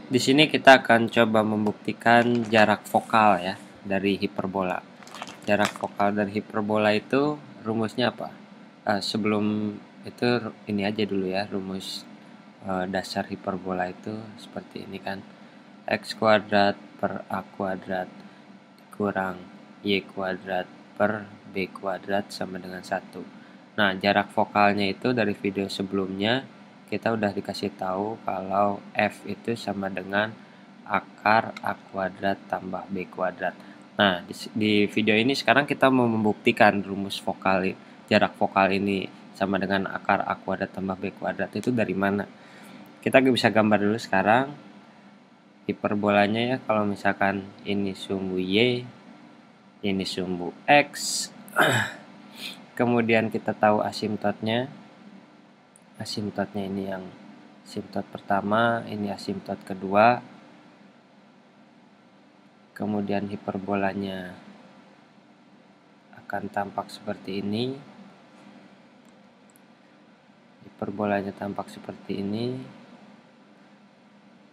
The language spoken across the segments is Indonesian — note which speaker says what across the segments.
Speaker 1: Di sini kita akan coba membuktikan jarak vokal ya dari hiperbola. Jarak vokal dari hiperbola itu rumusnya apa? Sebelum itu ini aja dulu ya, rumus dasar hiperbola itu seperti ini kan. X kuadrat per A kuadrat kurang Y kuadrat per B kuadrat sama dengan 1. Nah, jarak vokalnya itu dari video sebelumnya kita udah dikasih tahu kalau F itu sama dengan akar A kuadrat tambah B kuadrat. Nah, di video ini sekarang kita mau membuktikan rumus vokal jarak vokal ini sama dengan akar A kuadrat tambah B kuadrat itu dari mana. Kita bisa gambar dulu sekarang hiperbolanya ya. Kalau misalkan ini sumbu Y, ini sumbu X, kemudian kita tahu asimtotnya. Asimtotnya ini yang asimtot pertama, ini asimtot kedua. Kemudian hiperbolanya akan tampak seperti ini. Hiperbolanya tampak seperti ini,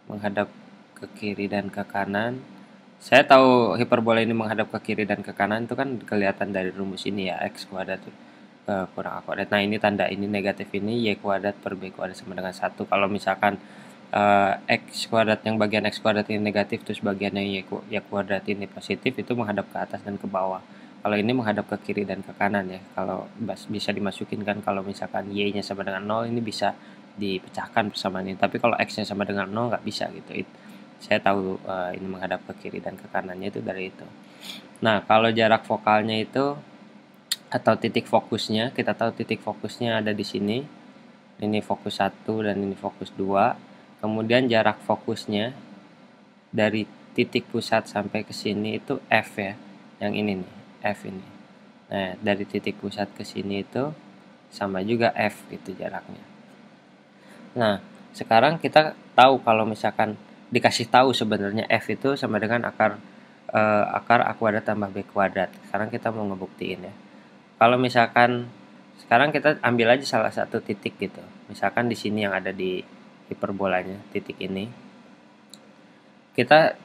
Speaker 1: menghadap ke kiri dan ke kanan. Saya tahu hiperbola ini menghadap ke kiri dan ke kanan itu kan kelihatan dari rumus ini ya, X kuadrat kurang A kuadrat. Nah, ini tanda ini negatif, ini Y kuadrat per B kuadrat sama dengan 1. Kalau misalkan X kuadrat yang bagian X kuadrat ini negatif, terus bagian yang Y kuadrat ini positif, itu menghadap ke atas dan ke bawah. Kalau ini menghadap ke kiri dan ke kanan ya. Kalau bisa dimasukin kan, kalau misalkan Y-nya sama dengan 0, ini bisa dipecahkan persamaan ini. Tapi kalau X-nya sama dengan 0 nggak bisa gitu. Saya tahu ini menghadap ke kiri dan ke kanannya itu dari itu. Nah, kalau jarak vokalnya itu atau titik fokusnya, kita tahu titik fokusnya ada di sini. Ini fokus 1 dan ini fokus 2. Kemudian jarak fokusnya dari titik pusat sampai ke sini itu F ya. Yang ini nih, F ini. Nah, dari titik pusat ke sini itu sama juga F gitu jaraknya. Nah, sekarang kita tahu kalau misalkan dikasih tahu sebenarnya F itu sama dengan akar A kuadrat tambah B kuadrat. Sekarang kita mau ngebuktiin ya. Kalau misalkan sekarang kita ambil aja salah satu titik gitu. Misalkan di sini yang ada di hiperbolanya, titik ini. Kita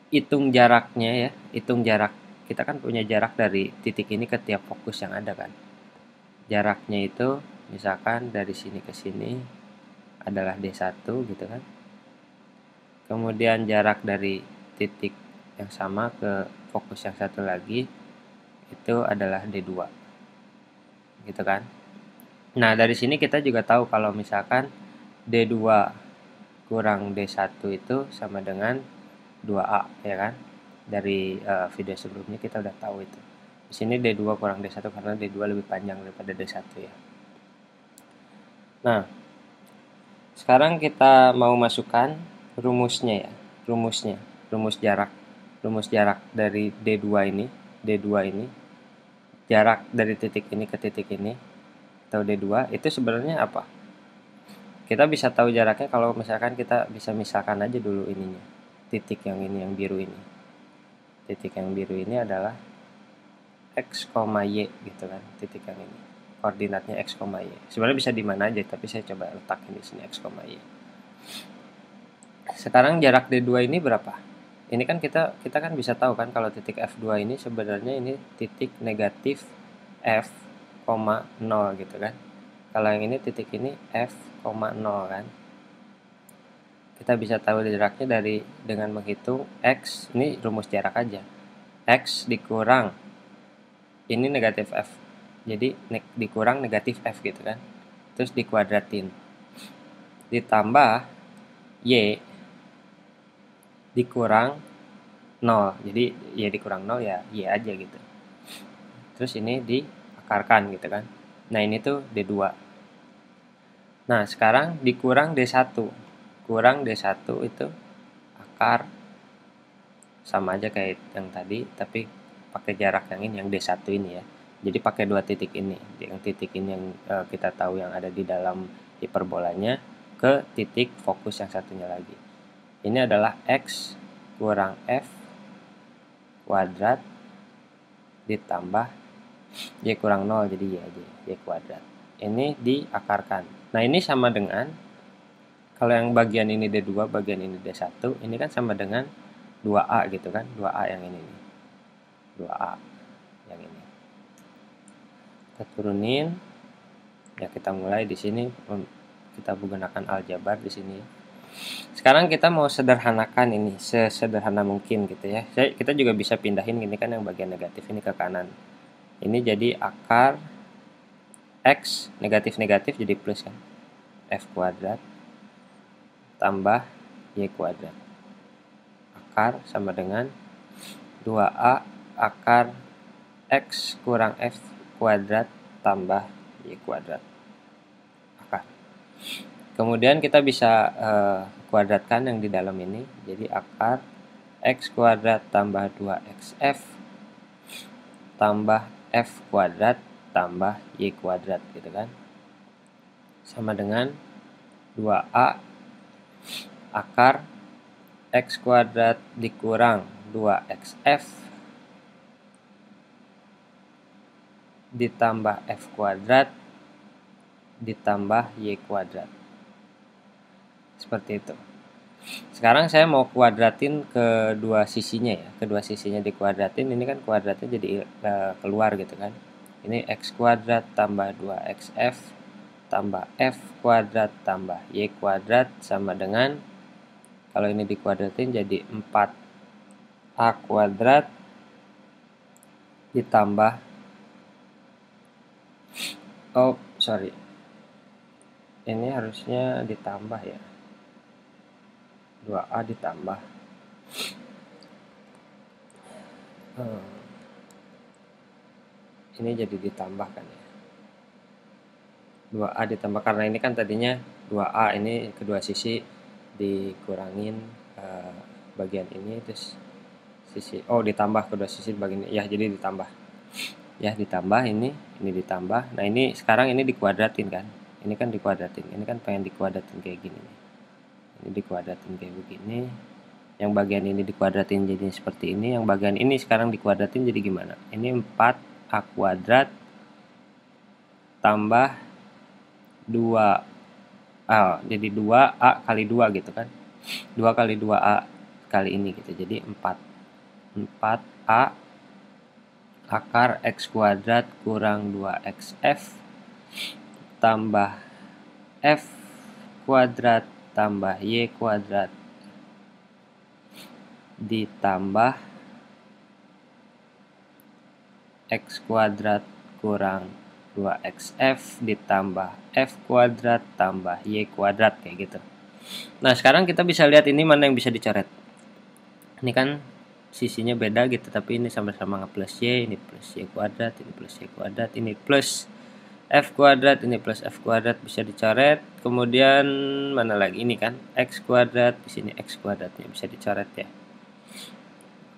Speaker 1: hitung jaraknya ya, hitung jarak. Kita kan punya jarak dari titik ini ke tiap fokus yang ada kan. Jaraknya itu misalkan dari sini ke sini adalah D1 gitu kan. Kemudian jarak dari titik yang sama ke fokus yang satu lagi itu adalah D2 gitu kan. Nah, dari sini kita juga tahu kalau misalkan D2 kurang D1 itu sama dengan 2A ya kan. Dari video sebelumnya kita udah tahu itu. Di sini D2 kurang D1 karena D2 lebih panjang daripada D1 ya. Nah, sekarang kita mau masukkan rumusnya ya. Rumus jarak dari D2 ini, jarak dari titik ini ke titik ini atau D2 itu sebenarnya apa? Kita bisa tahu jaraknya kalau misalkan kita bisa misalkan aja dulu ininya. Titik yang ini yang biru ini. Titik yang biru ini adalah X, Y gitu kan, titik yang ini. Koordinatnya X, Y. Sebenarnya bisa di mana aja, tapi saya coba letakin di sini X, Y. Sekarang jarak D2 ini berapa? Ini kan kita kan bisa tahu kan kalau titik F2 ini sebenarnya ini titik negatif F, 0 gitu kan. Kalau yang ini titik ini F, 0 kan. Kita bisa tahu jaraknya dengan menghitung X, ini rumus jarak aja. X dikurang ini negatif F. Jadi dikurang negatif F gitu kan. Terus dikuadratin. Ditambah Y dikurang 0. Jadi Y dikurang 0 ya Y aja gitu. Terus ini diakarkan gitu kan. Nah, ini tuh D2. Nah, sekarang dikurang D1. Kurang D1 itu akar sama aja kayak yang tadi, tapi pakai jarak yang ini, yang D1 ini ya. Jadi pakai dua titik ini. Yang titik ini yang kita tahu yang ada di dalam hiperbolanya ke titik fokus yang satunya lagi. Ini adalah X kurang F kuadrat ditambah Y kurang 0, jadi Y aja, Y kuadrat. Ini diakarkan. Nah, ini sama dengan Kalau yang bagian ini D2, bagian ini D1, ini kan sama dengan 2A gitu kan. 2A yang ini nih. 2A yang ini. Kita turunin. Ya, kita mulai di sini, kita menggunakan aljabar di sini. Sekarang kita mau sederhanakan ini sesederhana mungkin gitu ya. Kita juga bisa pindahin gini kan, yang bagian negatif ini ke kanan. Ini jadi akar X negatif-negatif jadi plus kan. F kuadrat tambah Y kuadrat. Akar sama dengan 2A akar X kurang F kuadrat tambah Y kuadrat. Akar. Kemudian kita bisa kuadratkan yang di dalam ini. Jadi akar X kuadrat tambah 2XF tambah F kuadrat tambah Y kuadrat gitu kan. Sama dengan 2A akar X kuadrat dikurang 2XF ditambah F kuadrat ditambah Y kuadrat. Seperti itu. Sekarang saya mau kuadratin kedua sisinya ya. Kedua sisinya dikuadratin, ini kan kuadratnya jadi keluar gitu kan. Ini X kuadrat tambah 2XF tambah F kuadrat tambah Y kuadrat sama dengan, kalau ini dikuadratin jadi 4A kuadrat ditambah, ini harusnya ditambah ya, 2A ditambah ini jadi ditambahkan ya, 2A ditambah, karena ini kan tadinya 2A, ini kedua sisi dikurangin bagian ini, terus sisi ditambah kedua sisi bagian ini ya, jadi ditambah ya, ditambah ini ditambah. Nah, ini sekarang ini dikuadratin kan, ini kan dikuadratin, ini kan pengen dikuadratin kayak gini nih. Ini dikuadratin kayak begini, yang bagian ini dikuadratin jadi seperti ini, yang bagian ini sekarang dikuadratin jadi gimana? Ini 4A kuadrat tambah 2 jadi 2A kali 2 gitu kan, 2 kali 2A kali ini gitu, jadi 4A akar X kuadrat kurang 2XF tambah F kuadrat tambah Y kuadrat ditambah X kuadrat kurang 2XF ditambah F kuadrat tambah Y kuadrat, kayak gitu. Nah, sekarang kita bisa lihat ini mana yang bisa dicoret. Ini kan sisinya beda gitu, tapi ini sama-sama nge-plus Y, ini plus Y kuadrat, ini plus Y kuadrat, ini plus F kuadrat, ini plus F kuadrat, bisa dicoret. Kemudian mana lagi, ini kan X kuadrat, di sini X kuadratnya bisa dicoret ya.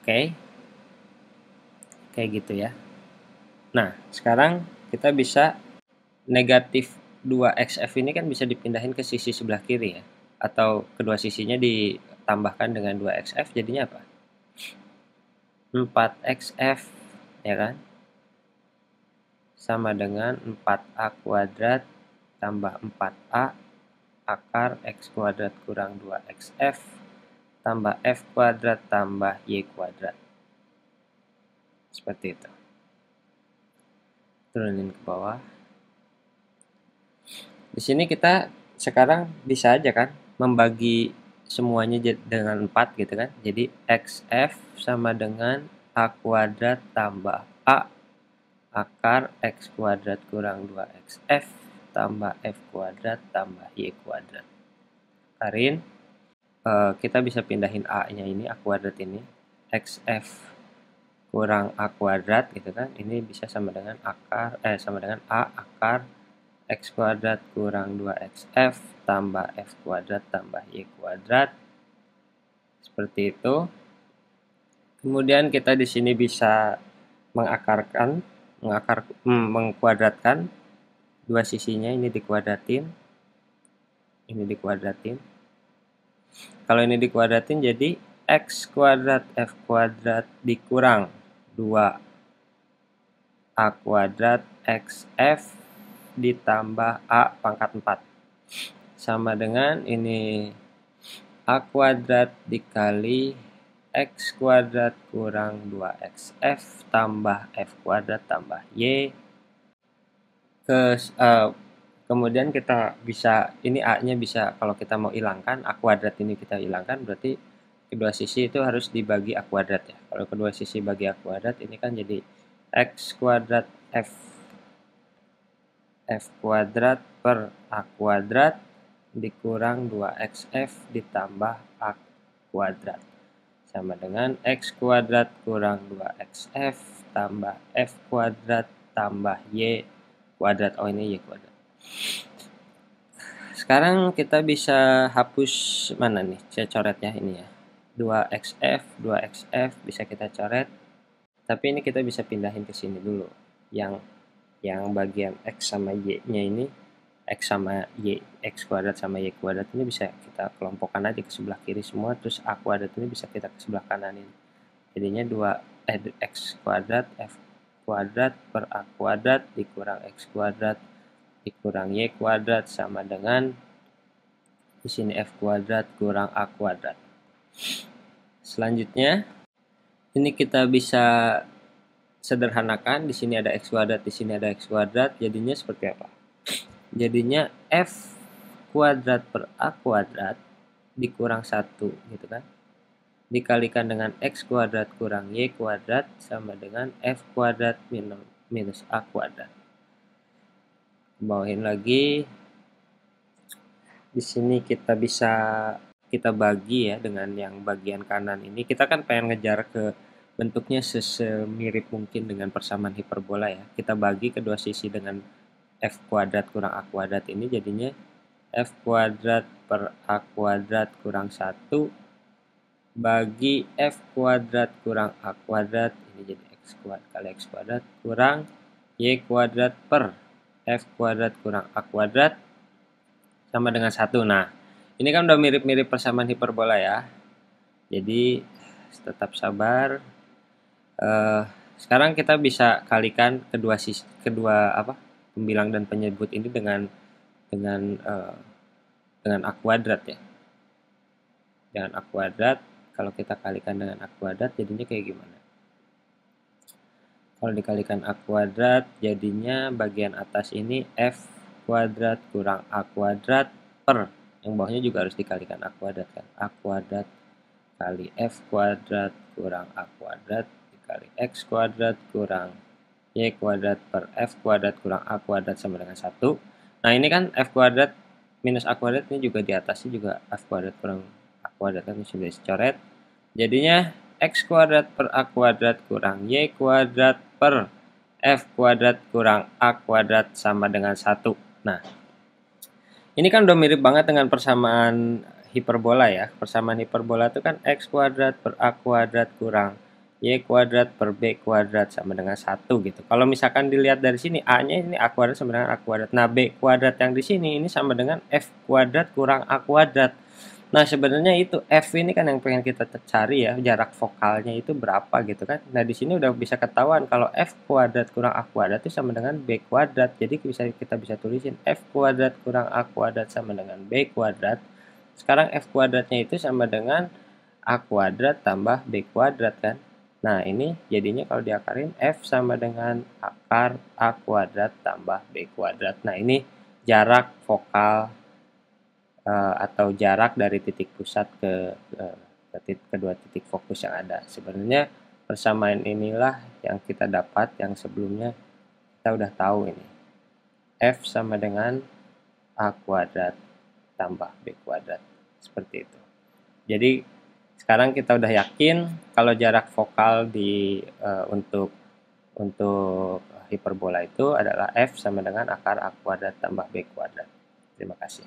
Speaker 1: Oke. Kayak gitu ya. Nah, sekarang kita bisa negatif 2XF ini kan bisa dipindahin ke sisi sebelah kiri ya, atau kedua sisinya ditambahkan dengan 2XF, jadinya apa? 4XF ya kan, sama dengan 4A kuadrat tambah 4A akar X kuadrat kurang 2XF tambah F kuadrat tambah Y kuadrat. Seperti itu. Turunin ke bawah. Di sini kita sekarang bisa aja kan membagi semuanya dengan 4 gitu kan. Jadi XF sama dengan A kuadrat tambah A akar X kuadrat kurang 2XF tambah F kuadrat tambah Y kuadrat. Karin, kita bisa pindahin A-nya ini, A kuadrat ini. XF kurang A kuadrat gitu kan. Ini bisa sama dengan sama dengan A akar X kuadrat kurang 2XF tambah F kuadrat tambah Y kuadrat. Seperti itu. Kemudian kita di sini bisa mengkuadratkan dua sisinya, ini dikuadratin. Ini dikuadratin. Kalau ini dikuadratin jadi X kuadrat F kuadrat dikurang 2A kuadrat XF ditambah A pangkat 4 sama dengan ini A kuadrat dikali X kuadrat kurang 2XF tambah F kuadrat tambah Y. Kemudian kita bisa, ini A-nya bisa, kalau kita mau hilangkan, A kuadrat ini kita hilangkan, berarti kedua sisi itu harus dibagi A kuadrat ya. Kalau kedua sisi bagi A kuadrat, ini kan jadi X kuadrat F kuadrat per A kuadrat dikurang 2XF ditambah A kuadrat. Sama dengan X kuadrat kurang 2XF tambah F kuadrat tambah Y kuadrat. Oh, ini Y kuadrat. Sekarang kita bisa hapus mana nih? Saya coretnya ini ya. 2XF bisa kita coret. Tapi ini kita bisa pindahin ke sini dulu. Yang bagian X sama Y-nya ini, X sama Y, X kuadrat sama Y kuadrat ini bisa kita kelompokkan aja ke sebelah kiri semua. Terus A kuadrat ini bisa kita ke sebelah kanan ini. Jadinya X kuadrat F kuadrat per A kuadrat dikurang X kuadrat dikurang Y kuadrat sama dengan di sini F kuadrat kurang A kuadrat. Selanjutnya ini kita bisa sederhanakan, di sini ada X kuadrat, di sini ada X kuadrat, jadinya seperti apa? Jadinya F kuadrat per A kuadrat dikurang 1 gitu kan, dikalikan dengan X kuadrat kurang Y kuadrat sama dengan F kuadrat minus A kuadrat. Bawahin lagi, di sini kita bisa kita bagi ya dengan yang bagian kanan ini. Kita kan pengen ngejar ke bentuknya semirip mungkin dengan persamaan hiperbola ya. Kita bagi kedua sisi dengan F kuadrat kurang A kuadrat ini, jadinya F kuadrat per A kuadrat kurang 1 bagi F kuadrat kurang A kuadrat, ini jadi X kuadrat kali X kuadrat kurang Y kuadrat per F kuadrat kurang A kuadrat sama dengan 1. Nah, ini kan udah mirip-mirip persamaan hiperbola ya. Jadi tetap sabar. Sekarang kita bisa kalikan kedua pembilang dan penyebut ini dengan A kuadrat ya. Dengan A kuadrat, kalau kita kalikan dengan A kuadrat jadinya kayak gimana? Kalau dikalikan A kuadrat jadinya bagian atas ini F kuadrat kurang A kuadrat per, yang bawahnya juga harus dikalikan A kuadrat kan, A kuadrat kali F kuadrat kurang A kuadrat dikali X kuadrat kurang Y kuadrat per F kuadrat kurang A kuadrat sama dengan 1. Nah, ini kan F kuadrat minus A kuadrat, ini juga di atasnya juga F kuadrat kurang A kuadrat kan sudah dicoret. Jadinya X kuadrat per A kuadrat kurang Y kuadrat per F kuadrat kurang A kuadrat sama dengan 1. Nah, ini kan udah mirip banget dengan persamaan hiperbola ya. Persamaan hiperbola itu kan X kuadrat per A kuadrat kurang Y kuadrat per B kuadrat sama dengan 1 gitu. Kalau misalkan dilihat dari sini, A-nya ini A kuadrat sama dengan A kuadrat. Nah, B kuadrat yang di sini ini sama dengan F kuadrat kurang A kuadrat. Nah, sebenarnya itu F ini kan yang pengen kita cari ya, jarak vokalnya itu berapa gitu kan. Nah, di sini udah bisa ketahuan kalau F kuadrat kurang A kuadrat itu sama dengan B kuadrat. Jadi kita bisa tulisin F kuadrat kurang A kuadrat sama dengan B kuadrat. Sekarang F kuadratnya itu sama dengan A kuadrat tambah B kuadrat kan. Nah, ini jadinya kalau diakarin F sama dengan akar A kuadrat tambah B kuadrat. Nah, ini jarak vokal atau jarak dari titik pusat ke kedua titik fokus yang ada. Sebenarnya persamaan inilah yang kita dapat, yang sebelumnya kita udah tahu ini. F sama dengan A kuadrat tambah B kuadrat. Seperti itu. Jadi sekarang kita udah yakin kalau jarak vokal untuk hiperbola itu adalah F sama dengan akar A kuadrat tambah B kuadrat. Terima kasih.